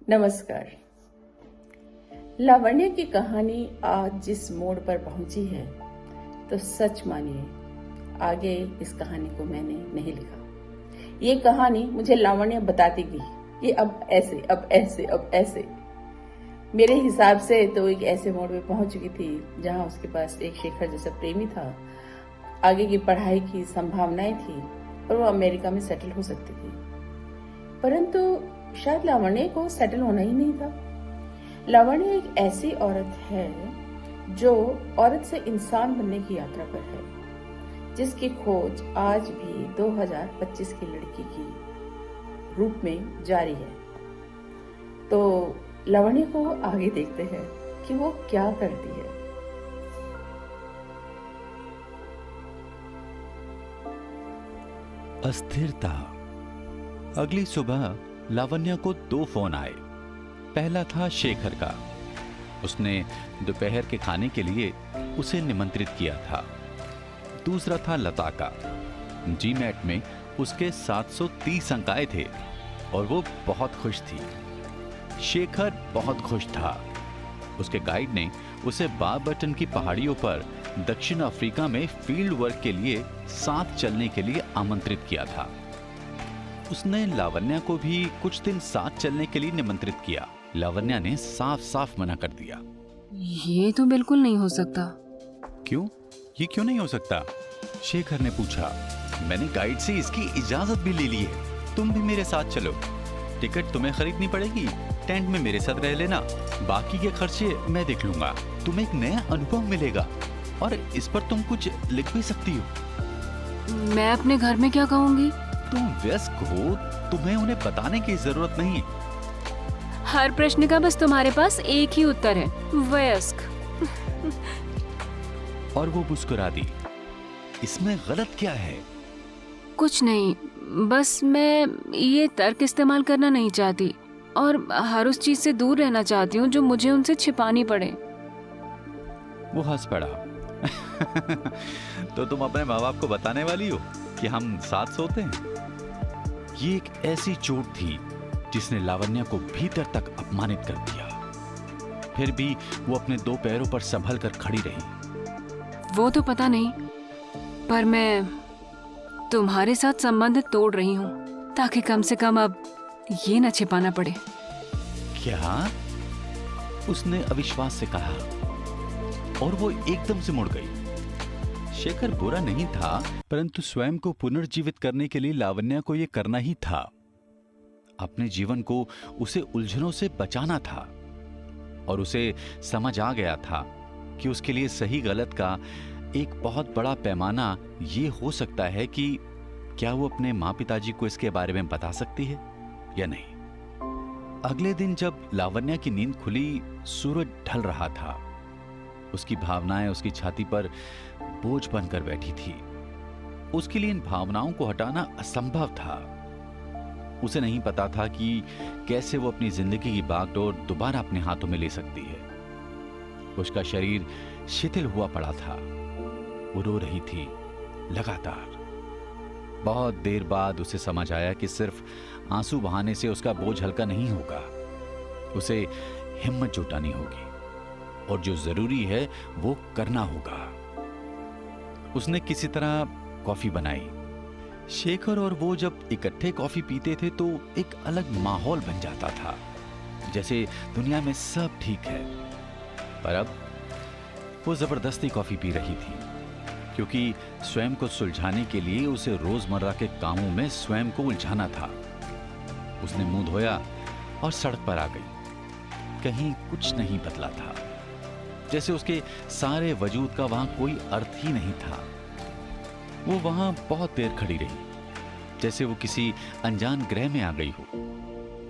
नमस्कार। लावण्य की कहानी आज जिस मोड़ पर पहुंची है, तो सच मानिए आगे इस कहानी को मैंने नहीं लिखा। ये कहानी मुझे लावण्य बताती गई, ये अब ऐसे अब ऐसे अब ऐसे। मेरे हिसाब से तो एक ऐसे मोड़ पे पहुंच चुकी थी जहां उसके पास एक शेखर जैसा प्रेमी था, आगे की पढ़ाई की संभावनाएं थी और वो अमेरिका में सेटल हो सकती थी। परंतु शायद लावण्य को सेटल होना ही नहीं था। लावण्य एक ऐसी औरत है जो औरत से इंसान बनने की यात्रा पर है, जिसकी खोज आज भी 2025 की लड़की की रूप में जारी है। तो लावण्य को आगे देखते हैं कि वो क्या करती है। अस्थिरता। अगली सुबह लावण्य को 2 फोन आए। पहला था शेखर का। उसने दोपहर के खाने के लिए उसे निमंत्रित किया था। दूसरा था लता का। जीमैट में उसके 730 अंक आए थे और वो बहुत खुश थी। शेखर बहुत खुश था। उसके गाइड ने उसे बारबटन की पहाड़ियों पर दक्षिण अफ्रीका में फील्ड वर्क के लिए साथ चलने के लिए आमंत्रित किया था। उसने लावण्या को भी कुछ दिन साथ चलने के लिए निमंत्रित किया। लावण्या ने साफ साफ मना कर दिया। ये तो बिल्कुल नहीं हो सकता। क्यों? ये क्यों नहीं हो सकता? शेखर ने पूछा। मैंने गाइड से इसकी इजाजत भी ले ली है। तुम भी मेरे साथ चलो। टिकट तुम्हें खरीदनी पड़ेगी। टेंट में मेरे साथ रह लेना। बाकी के खर्चे मैं देख लूंगा। तुम्हें एक नया अनुभव मिलेगा और इस पर तुम कुछ लिख भी सकती हो। मैं अपने घर में क्या कहूँगी? तुम वयस्क हो, तुम्हें उन्हें बताने की जरूरत नहीं। हर प्रश्न का बस तुम्हारे पास एक ही उत्तर है, वयस्क। और वो मुस्कुरा दी। इसमें गलत क्या है? कुछ नहीं, बस मैं ये तर्क इस्तेमाल करना नहीं चाहती और हर उस चीज से दूर रहना चाहती हूँ जो मुझे उनसे छिपानी पड़े। वो हंस पड़ा। तो तुम अपने माँ बाप को बताने वाली हो कि हम साथ सोते हैं? ये एक ऐसी चोट थी जिसने लावण्या को भीतर तक अपमानित कर दिया। फिर भी वो अपने 2 पैरों पर संभल कर खड़ी रही। वो तो पता नहीं, पर मैं तुम्हारे साथ संबंध तोड़ रही हूँ ताकि कम से कम अब ये न छिपाना पड़े। क्या? उसने अविश्वास से कहा और वो एकदम से मुड़ गई। शेखर बुरा नहीं था, परंतु स्वयं को पुनर्जीवित करने के लिए लावण्या को यह करना ही था। अपने जीवन को उसे उलझनों से बचाना था और उसे समझ आ गया था कि उसके लिए सही गलत का एक बहुत बड़ा पैमाना ये हो सकता है कि क्या वो अपने माँ पिताजी को इसके बारे में बता सकती है या नहीं। अगले दिन जब लावण्या की नींद खुली, सूरज ढल रहा था। उसकी भावनाएं उसकी छाती पर बोझ बनकर बैठी थी। उसके लिए इन भावनाओं को हटाना असंभव था। उसे नहीं पता था कि कैसे वो अपनी जिंदगी की बागडोर दोबारा अपने हाथों में ले सकती है। उसका शरीर शिथिल हुआ पड़ा था। वो रो रही थी लगातार। बहुत देर बाद उसे समझ आया कि सिर्फ आंसू बहाने से उसका बोझ हल्का नहीं होगा। उसे हिम्मत जुटानी होगी और जो जरूरी है वो करना होगा। उसने किसी तरह कॉफी बनाई। शेखर और वो जब इकट्ठे कॉफी पीते थे तो एक अलग माहौल बन जाता था, जैसे दुनिया में सब ठीक है। पर अब वो जबरदस्ती कॉफी पी रही थी, क्योंकि स्वयं को सुलझाने के लिए उसे रोजमर्रा के कामों में स्वयं को उलझाना था। उसने मुंह धोया और सड़क पर आ गई। कहीं कुछ नहीं बदला था, जैसे उसके सारे वजूद का वहां कोई अर्थ ही नहीं था। वो वहां बहुत देर खड़ी रही, जैसे वो किसी अनजान ग्रह में आ गई हो।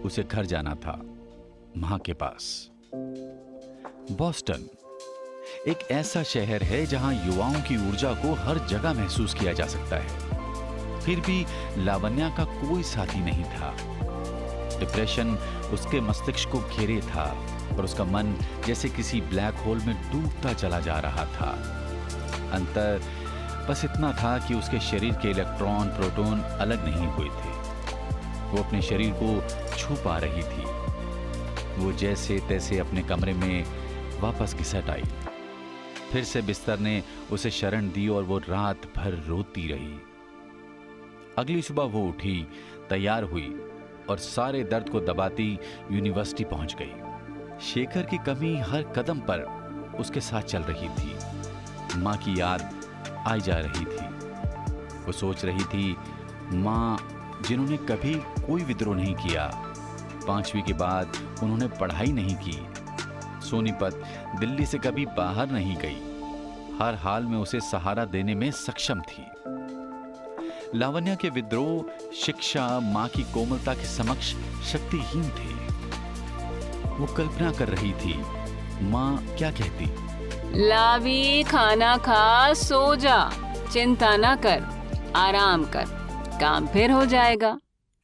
उसे घर जाना था, मां के पास। बॉस्टन एक ऐसा शहर है जहां युवाओं की ऊर्जा को हर जगह महसूस किया जा सकता है। फिर भी लावण्या का कोई साथी नहीं था। डिप्रेशन उसके मस्तिष्क को घेरे था और उसका मन जैसे किसी ब्लैक होल में डूबता चला जा रहा था। अंतर बस इतना था कि उसके शरीर के इलेक्ट्रॉन प्रोटॉन अलग नहीं हुए थे। वो अपने शरीर को छू पा रही थी। वो जैसे तैसे अपने कमरे में वापस घिसट आई। फिर से बिस्तर ने उसे शरण दी और वो रात भर रोती रही। अगली सुबह वो उठी, तैयार हुई और सारे दर्द को दबाती यूनिवर्सिटी पहुंच गई। शेखर की कमी हर कदम पर उसके साथ चल रही थी। माँ की याद आई जा रही थी। वो सोच रही थी, माँ जिन्होंने कभी कोई विद्रोह नहीं किया, 5वीं के बाद उन्होंने पढ़ाई नहीं की, सोनीपत दिल्ली से कभी बाहर नहीं गई, हर हाल में उसे सहारा देने में सक्षम थी। लावण्या के विद्रोह, शिक्षा, मां की कोमलता के समक्ष शक्तिहीन थे। वो कल्पना कर रही थी, मां क्या कहती, लावी खाना खा, सो जा, चिंता ना कर, आराम कर, काम फिर हो जाएगा।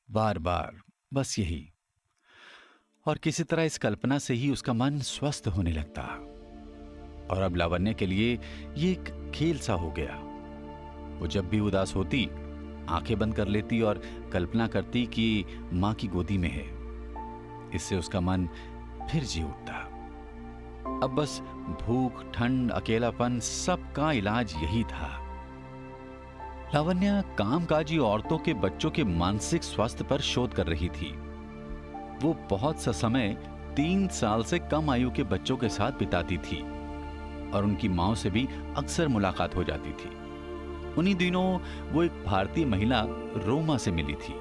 बार बार बस यही। और किसी तरह इस कल्पना से ही उसका मन स्वस्थ होने लगता। और अब लावण्या के लिए ये एक खेल सा हो गया। वो जब भी उदास होती, आंखें बंद कर लेती और कल्पना करती कि मां की गोदी में है। इससे उसका मन फिर जी उठता। अब बस भूख, ठंड, अकेलापन, सबका इलाज यही था। लावण्या कामकाजी औरतों के बच्चों के मानसिक स्वास्थ्य पर शोध कर रही थी। वो बहुत सा समय 3 साल से कम आयु के बच्चों के साथ बिताती थी और उनकी मांओं से भी अक्सर मुलाकात हो जाती थी। उन्हीं दिनों वो एक भारतीय महिला रोमा से मिली थी।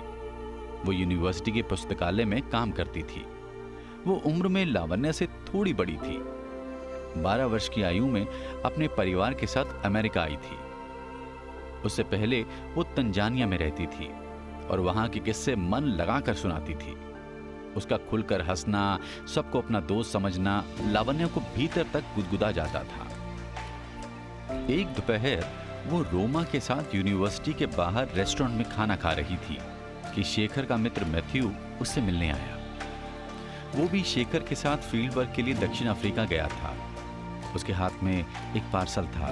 वो यूनिवर्सिटी के पुस्तकालय में काम करती थी। वो उम्र में लावण्या से थोड़ी बड़ी थी। 12 वर्ष की आयु में अपने परिवार के साथ अमेरिका आई थी। उससे पहले वो तंजानिया में रहती थी और वहां के किस्से मन लगाकर सुनाती थी। उसका खुलकर हंसना, सबको अपना दोस्त समझना लावण्या को भीतर तक गुदगुदा जाता था। एक दोपहर वो रोमा के साथ यूनिवर्सिटी के बाहर रेस्टोरेंट में खाना खा रही थी कि शेखर का मित्र मैथ्यू उससे मिलने आया। वो भी शेखर के साथ फील्ड वर्क के लिए दक्षिण अफ्रीका गया था। उसके हाथ में एक पार्सल था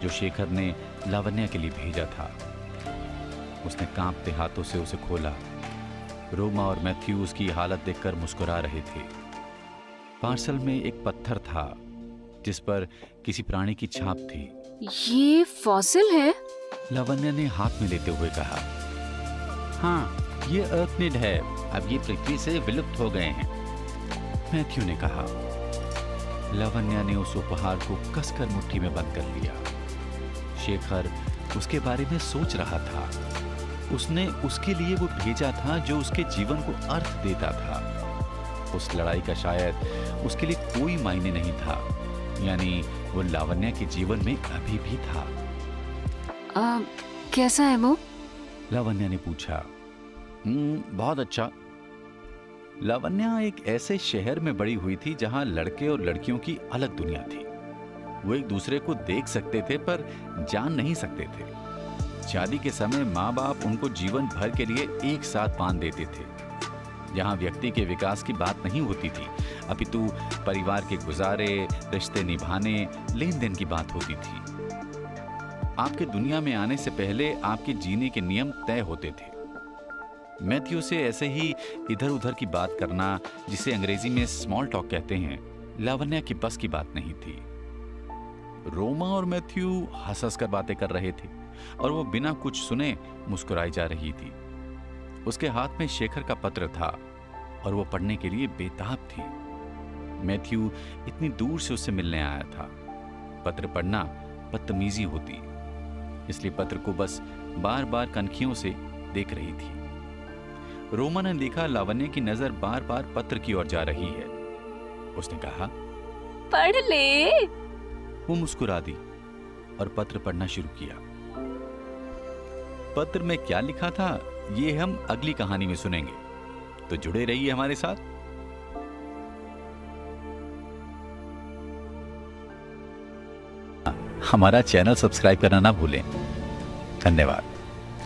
जो शेखर ने लावण्या के लिए भेजा था। उसने कांपते हाथों से उसे खोला। रोमा और मैथ्यू उसकी हालत देखकर मुस्कुरा रहे थे। पार्सल में एक पत्थर था जिस पर किसी प्राणी की छाप थी। ये फॉसिल है? लावण्या ने हाथ में लेते हुए कहा, हाँ, ये अर्थनिड है। अब ये पृथ्वी से विलुप्त हो गए हैं। मैथ्यू ने कहा। लावण्या ने उस उपहार को कसकर मुट्ठी में बंद कर लिया। शेखर उसके बारे में सोच रहा था। उसने उसके लिए वो भेजा था जो उसके जीवन को अर्थ देता था। उस लड़ाई का शायद उसके लिए कोई मायने नहीं था, यानी वो लावण्या के जीवन में अभी भी था। कैसा है वो? लावण्या ने पूछा। बहुत अच्छा। लावण्या एक ऐसे शहर में बड़ी हुई थी जहां लड़के और लड़कियों की अलग दुनिया थी। वो एक दूसरे को देख सकते थे पर जान नहीं सकते थे। शादी के समय माँ बाप उनको जीवन भर के लिए एक साथ बांध देते थे। जहां व्यक्ति के विकास की बात नहीं होती थी, अपितु परिवार के गुजारे, रिश्ते निभाने, लेन देन की बात होती थी। आपके दुनिया में आने से पहले आपके जीने के नियम तय होते थे। मैथ्यू से ऐसे ही इधर उधर की बात करना, जिसे अंग्रेजी में स्मॉल टॉक कहते हैं, लावण्या की बस की बात नहीं थी। रोमा और मैथ्यू हंस हंस कर बातें कर रहे थे और वो बिना कुछ सुने मुस्कुराई जा रही थी। उसके हाथ में शेखर का पत्र था और वो पढ़ने के लिए बेताब थी। मैथ्यू इतनी दूर से उससे मिलने आया था। पत्र पढ़ना बदतमीजी होती, इसलिए पत्र को बस बार बार कनखियों से देख रही थी। रोमा ने देखा लावण्या की नजर बार बार पत्र की ओर जा रही है। उसने कहा, पढ़ ले। वो मुस्कुरा दी और पत्र पढ़ना शुरू किया। पत्र में क्या लिखा था ये हम अगली कहानी में सुनेंगे, तो जुड़े रहिए हमारे साथ। हमारा चैनल सब्सक्राइब करना ना भूलें। धन्यवाद।